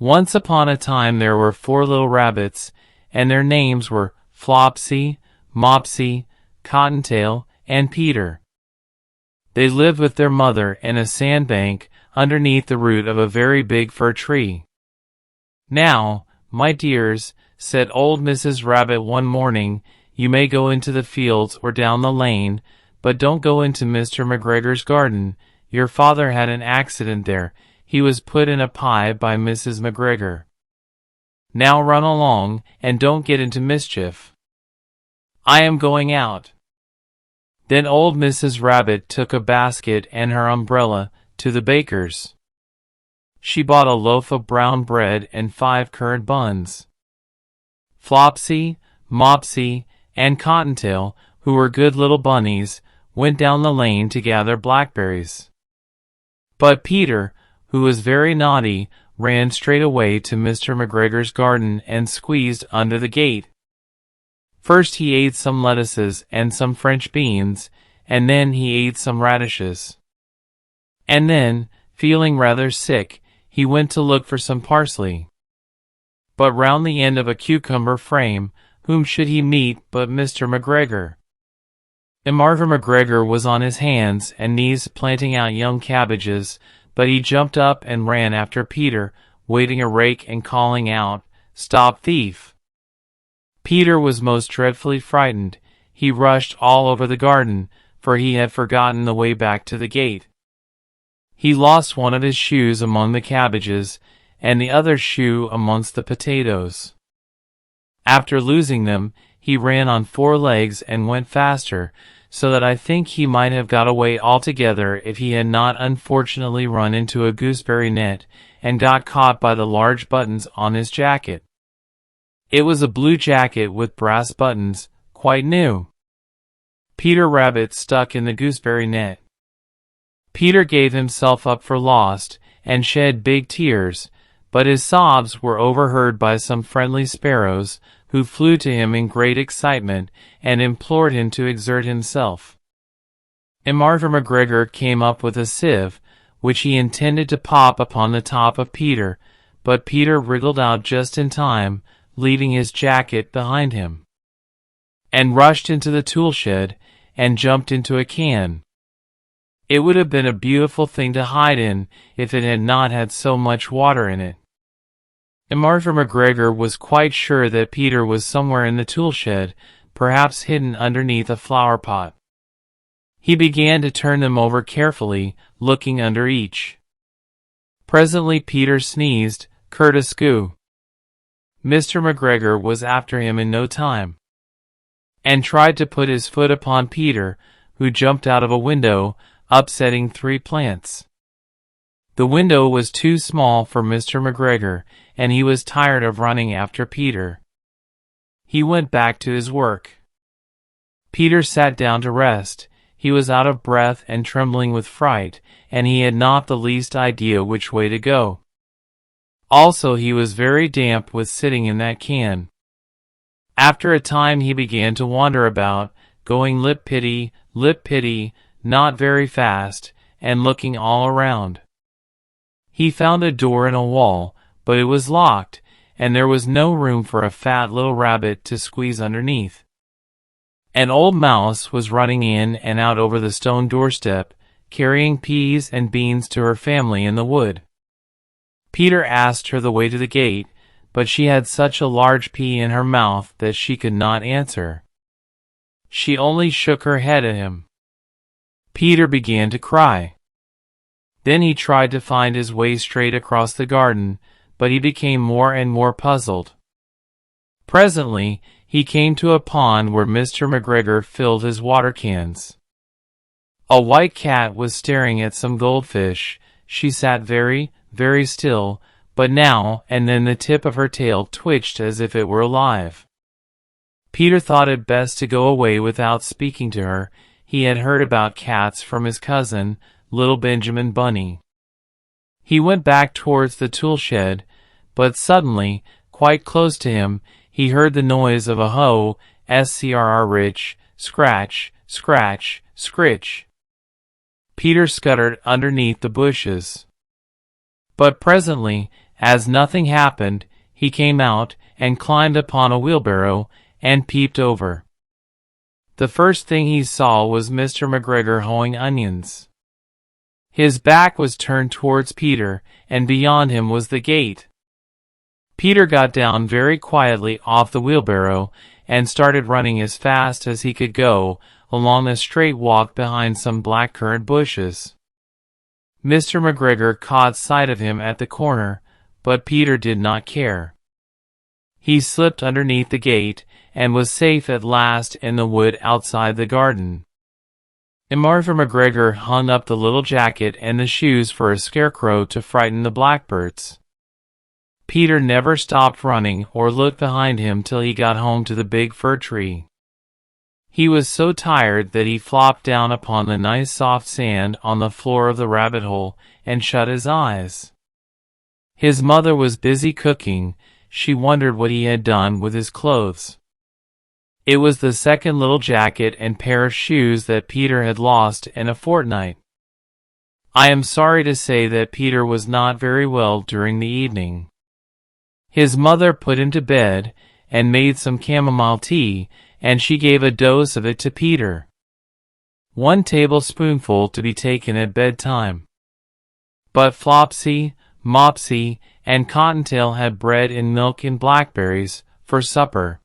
Once upon a time there were 4 little rabbits, and their names were Flopsy, Mopsy, Cottontail, and Peter. They lived with their mother in a sandbank underneath the root of a very big fir tree. "Now, my dears," said old Mrs. Rabbit one morning, "you may go into the fields or down the lane, but don't go into Mr. McGregor's garden. Your father had an accident there. He was put in a pie by Mrs. McGregor. Now run along, and don't get into mischief. I am going out." Then old Mrs. Rabbit took a basket and her umbrella to the baker's. She bought a loaf of brown bread and 5 currant buns. Flopsy, Mopsy, and Cottontail, who were good little bunnies, went down the lane to gather blackberries. But Peter, who was very naughty, ran straight away to Mr. McGregor's garden and squeezed under the gate. First he ate some lettuces and some French beans, and then he ate some radishes. And then, feeling rather sick, he went to look for some parsley. But round the end of a cucumber frame, whom should he meet but Mr. McGregor? Mr. McGregor was on his hands and knees planting out young cabbages, but he jumped up and ran after Peter, waving a rake and calling out, "Stop, thief!" Peter was most dreadfully frightened. He rushed all over the garden, for he had forgotten the way back to the gate. He lost one of his shoes among the cabbages, and the other shoe amongst the potatoes. After losing them, he ran on 4 legs and went faster, so that I think he might have got away altogether if he had not unfortunately run into a gooseberry net, and got caught by the large buttons on his jacket. It was a blue jacket with brass buttons, quite new. Peter Rabbit stuck in the gooseberry net. Peter gave himself up for lost, and shed big tears, but his sobs were overheard by some friendly sparrows, who flew to him in great excitement, and implored him to exert himself. Mr. McGregor came up with a sieve, which he intended to pop upon the top of Peter, but Peter wriggled out just in time, leaving his jacket behind him, and rushed into the tool shed, and jumped into a can. It would have been a beautiful thing to hide in, if it had not had so much water in it. Mr. McGregor was quite sure that Peter was somewhere in the tool shed, perhaps hidden underneath a flower pot. He began to turn them over carefully, looking under each. Presently Peter sneezed, "Curtiscoo!" Mr. McGregor was after him in no time, and tried to put his foot upon Peter, who jumped out of a window, upsetting 3 plants. The window was too small for Mr. McGregor, and he was tired of running after Peter. He went back to his work. Peter sat down to rest. He was out of breath and trembling with fright, and he had not the least idea which way to go. Also he was very damp with sitting in that can. After a time he began to wander about, going lip-pitty, not very fast, and looking all around. He found a door in a wall, but it was locked, and there was no room for a fat little rabbit to squeeze underneath. An old mouse was running in and out over the stone doorstep, carrying peas and beans to her family in the wood. Peter asked her the way to the gate, but she had such a large pea in her mouth that she could not answer. She only shook her head at him. Peter began to cry. Then he tried to find his way straight across the garden, but he became more and more puzzled. Presently, he came to a pond where Mr. McGregor filled his water cans. A white cat was staring at some goldfish. She sat very, very still, but now and then the tip of her tail twitched as if it were alive. Peter thought it best to go away without speaking to her. He had heard about cats from his cousin, little Benjamin Bunny. He went back towards the tool shed, but suddenly, quite close to him, he heard the noise of a hoe, scratch, scratch, scratch, scritch. Peter scuttered underneath the bushes. But presently, As nothing happened, he came out and climbed upon a wheelbarrow and peeped over. The first thing he saw was Mr. McGregor hoeing onions. His back was turned towards Peter, and beyond him was the gate. Peter got down very quietly off the wheelbarrow and started running as fast as he could go along a straight walk behind some blackcurrant bushes. Mr. McGregor caught sight of him at the corner, but Peter did not care. He slipped underneath the gate and was safe at last in the wood outside the garden. And Martha McGregor hung up the little jacket and the shoes for a scarecrow to frighten the blackbirds. Peter never stopped running or looked behind him till he got home to the big fir tree. He was so tired that he flopped down upon the nice soft sand on the floor of the rabbit hole and shut his eyes. His mother was busy cooking. She wondered what he had done with his clothes. It was the second little jacket and pair of shoes that Peter had lost in a fortnight. I am sorry to say that Peter was not very well during the evening. His mother put him to bed and made some chamomile tea, and she gave a dose of it to Peter. 1 tablespoonful to be taken at bedtime. But Flopsy, Mopsy, and Cottontail had bread and milk and blackberries for supper.